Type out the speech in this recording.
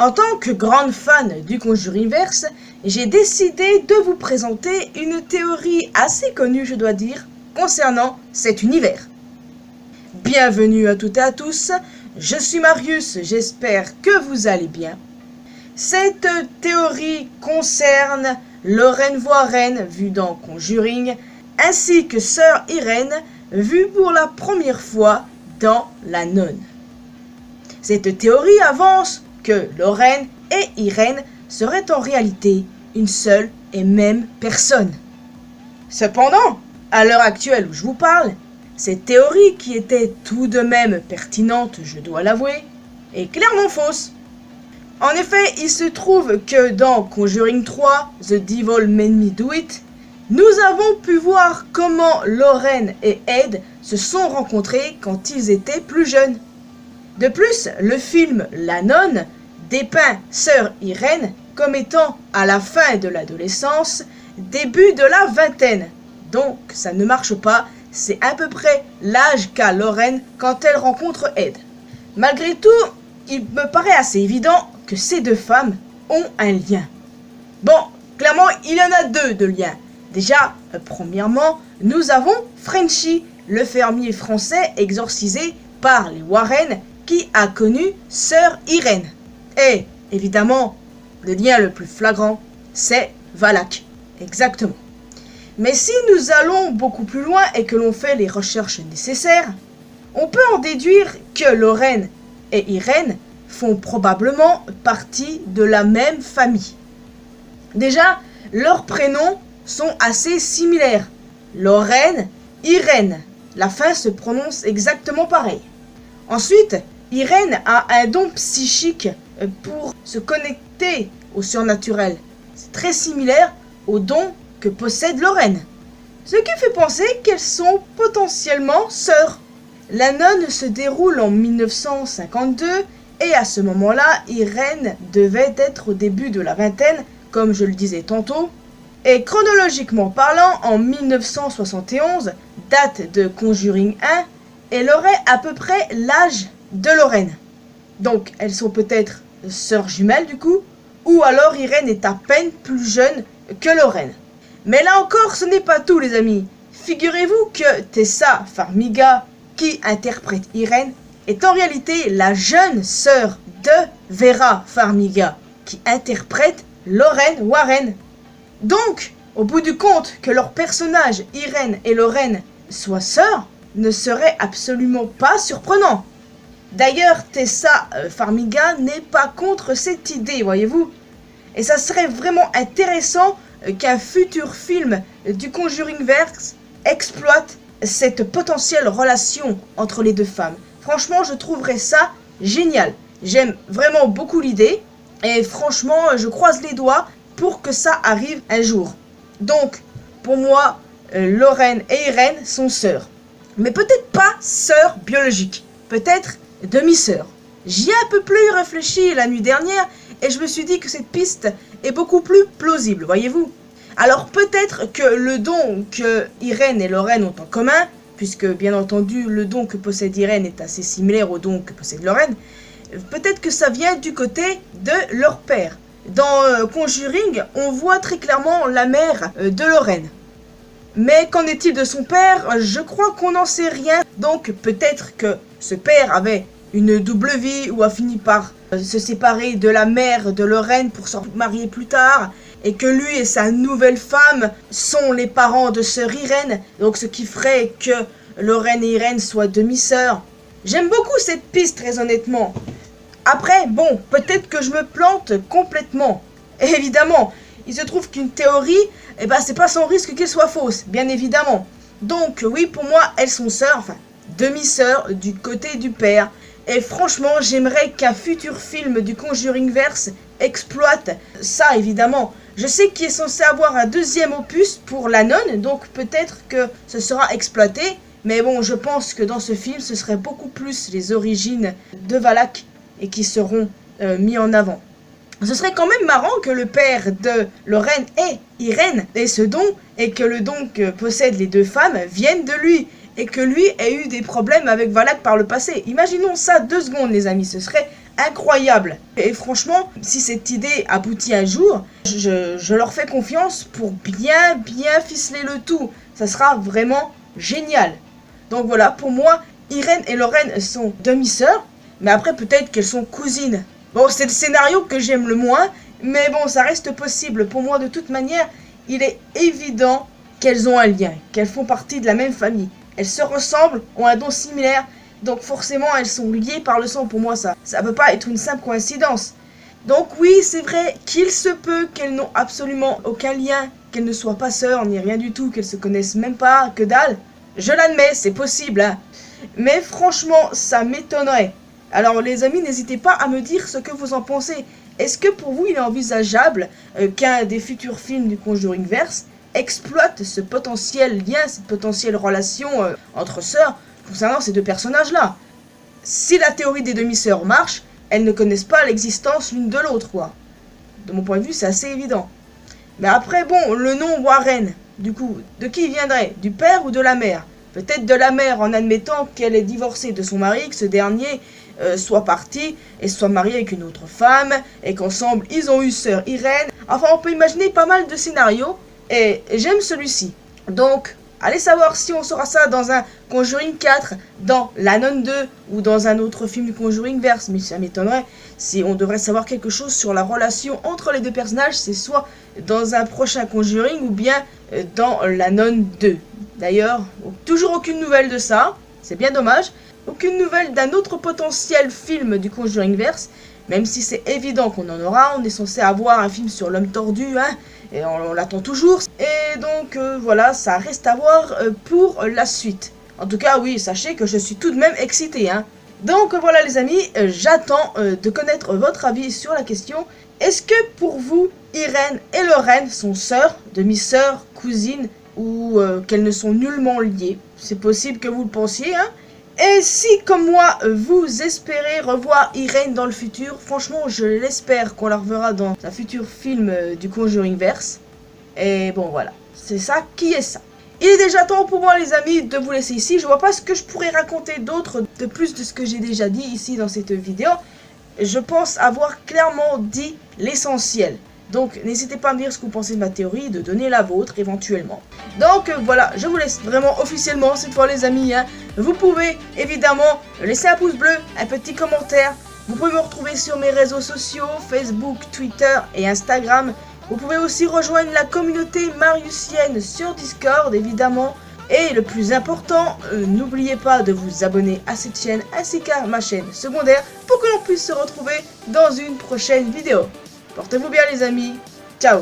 En tant que grande fan du Conjuringverse, j'ai décidé de vous présenter une théorie assez connue, je dois dire, concernant cet univers. Bienvenue à toutes et à tous, je suis Marius, j'espère que vous allez bien. Cette théorie concerne Lorraine Warren, vue dans Conjuring, ainsi que Sœur Irène, vue pour la première fois dans La Nonne. Cette théorie avance que Lorraine et Irène seraient en réalité une seule et même personne. Cependant, à l'heure actuelle où je vous parle, cette théorie, qui était tout de même pertinente, je dois l'avouer, est clairement fausse. En effet, il se trouve que dans Conjuring 3, The Devil Made Me Do It, nous avons pu voir comment Lorraine et Ed se sont rencontrés quand ils étaient plus jeunes. De plus, le film La Nonne dépeint Sœur Irène comme étant à la fin de l'adolescence, début de la vingtaine. Donc ça ne marche pas, c'est à peu près l'âge qu'a Lorraine quand elle rencontre Ed. Malgré tout, il me paraît assez évident que ces deux femmes ont un lien. Bon, clairement, il y en a deux de liens. Déjà, premièrement, nous avons Frenchy, le fermier français exorcisé par les Warren qui a connu Sœur Irène. Et, évidemment, le lien le plus flagrant, c'est Valak. Exactement. Mais si nous allons beaucoup plus loin et que l'on fait les recherches nécessaires, on peut en déduire que Lorraine et Irène font probablement partie de la même famille. Déjà, leurs prénoms sont assez similaires. Lorraine, Irène. La fin se prononce exactement pareil. Ensuite, Irène a un don psychique pour se connecter au surnaturel. C'est très similaire au don que possède Lorraine. Ce qui fait penser qu'elles sont potentiellement sœurs. La Nonne se déroule en 1952 et à ce moment-là, Irène devait être au début de la vingtaine, comme je le disais tantôt. Et chronologiquement parlant, en 1971, date de Conjuring 1, elle aurait à peu près l'âge de Lorraine. Donc elles sont peut-être sœurs jumelles du coup, ou alors Irène est à peine plus jeune que Lorraine. Mais là encore, ce n'est pas tout les amis. Figurez-vous que Tessa Farmiga, qui interprète Irène, est en réalité la jeune sœur de Vera Farmiga, qui interprète Lorraine Warren. Donc, au bout du compte, que leurs personnages, Irène et Lorraine, soient sœurs, ne serait absolument pas surprenant. D'ailleurs, Tessa Farmiga n'est pas contre cette idée, voyez-vous. Et ça serait vraiment intéressant qu'un futur film du Conjuringverse exploite cette potentielle relation entre les deux femmes. Franchement, je trouverais ça génial. J'aime vraiment beaucoup l'idée. Et franchement, je croise les doigts pour que ça arrive un jour. Donc, pour moi, Lorraine et Irène sont sœurs. Mais peut-être pas sœurs biologiques. Peut-être demi-sœurs. J'y ai un peu plus réfléchi la nuit dernière et je me suis dit que cette piste est beaucoup plus plausible, voyez-vous. Alors peut-être que le don que Irène et Lorraine ont en commun, puisque bien entendu le don que possède Irène est assez similaire au don que possède Lorraine, peut-être que ça vient du côté de leur père. Dans Conjuring, on voit très clairement la mère de Lorraine. Mais qu'en est-il de son père? Je crois qu'on n'en sait rien. Donc peut-être que ce père avait une double vie ou a fini par se séparer de la mère de Lorraine pour se marier plus tard. Et que lui et sa nouvelle femme sont les parents de sœur Irène. Donc ce qui ferait que Lorraine et Irène soient demi-sœurs. J'aime beaucoup cette piste très honnêtement. Après, bon, peut-être que je me plante complètement. Et évidemment, il se trouve qu'une théorie, c'est pas sans risque qu'elle soit fausse, bien évidemment. Donc oui, pour moi, elles sont sœurs, enfin, demi-sœurs du côté du père. Et franchement, j'aimerais qu'un futur film du Conjuringverse exploite ça, évidemment. Je sais qu'il est censé avoir un deuxième opus pour La Nonne, donc peut-être que ce sera exploité. Mais bon, je pense que dans ce film, ce serait beaucoup plus les origines de Valak et qui seront mis en avant. Ce serait quand même marrant que le père de Lorraine et Irène ait ce don et que le don que possèdent les deux femmes vienne de lui et que lui ait eu des problèmes avec Valak par le passé. Imaginons ça 2 secondes les amis, ce serait incroyable. Et franchement, si cette idée aboutit un jour, je leur fais confiance pour bien ficeler le tout. Ça sera vraiment génial. Donc voilà, pour moi, Irène et Lorraine sont demi-sœurs, mais après peut-être qu'elles sont cousines. Bon, c'est le scénario que j'aime le moins, mais bon, ça reste possible. Pour moi, de toute manière, il est évident qu'elles ont un lien, qu'elles font partie de la même famille. Elles se ressemblent, ont un don similaire, donc forcément elles sont liées par le sang. Pour moi, ça peut pas être une simple coïncidence. Donc oui, c'est vrai qu'il se peut qu'elles n'ont absolument aucun lien, qu'elles ne soient pas sœurs, ni rien du tout, qu'elles se connaissent même pas, que dalle. Je l'admets, c'est possible, hein. Mais franchement, ça m'étonnerait. Alors les amis, n'hésitez pas à me dire ce que vous en pensez. Est-ce que pour vous il est envisageable qu'un des futurs films du Conjuringverse exploite ce potentiel lien, cette potentielle relation entre sœurs concernant ces deux personnages-là? Si la théorie des demi-sœurs marche, elles ne connaissent pas l'existence l'une de l'autre, quoi. De mon point de vue, c'est assez évident. Mais après, bon, le nom Warren, du coup, de qui il viendrait? Du père ou de la mère? Peut-être de la mère, en admettant qu'elle est divorcée de son mari, que ce dernier soit parti et soit marié avec une autre femme, et qu'ensemble ils ont eu sœur Irène. Enfin, on peut imaginer pas mal de scénarios, et j'aime celui-ci. Donc, allez savoir si on saura ça dans un Conjuring 4, dans La Nonne 2, ou dans un autre film du Conjuringverse, mais ça m'étonnerait. Si on devrait savoir quelque chose sur la relation entre les deux personnages, c'est soit dans un prochain Conjuring, ou bien dans La Nonne 2. D'ailleurs, toujours aucune nouvelle de ça, c'est bien dommage. Aucune nouvelle d'un autre potentiel film du Conjuringverse, même si c'est évident qu'on en aura. On est censé avoir un film sur l'homme tordu, hein, et on l'attend toujours. Et donc voilà, ça reste à voir pour la suite. En tout cas, oui, sachez que je suis tout de même excité, hein. Donc voilà les amis, j'attends de connaître votre avis sur la question. Est-ce que pour vous, Irène et Lorraine sont sœurs, demi-sœurs, cousines, ou qu'elles ne sont nullement liées? C'est possible que vous le pensiez, hein. Et si, comme moi, vous espérez revoir Irène dans le futur, franchement, je l'espère qu'on la reverra dans un futur film du Conjuringverse. Et bon, voilà, c'est ça qui est ça. Il est déjà temps pour moi, les amis, de vous laisser ici. Je vois pas ce que je pourrais raconter d'autre, de plus de ce que j'ai déjà dit ici dans cette vidéo. Je pense avoir clairement dit l'essentiel. Donc, n'hésitez pas à me dire ce que vous pensez de ma théorie, de donner la vôtre éventuellement. Donc, voilà, je vous laisse vraiment officiellement cette fois, les amis, hein. Vous pouvez évidemment laisser un pouce bleu, un petit commentaire. Vous pouvez me retrouver sur mes réseaux sociaux, Facebook, Twitter et Instagram. Vous pouvez aussi rejoindre la communauté mariusienne sur Discord, évidemment. Et le plus important, n'oubliez pas de vous abonner à cette chaîne ainsi qu'à ma chaîne secondaire pour que l'on puisse se retrouver dans une prochaine vidéo. Portez-vous bien les amis, ciao!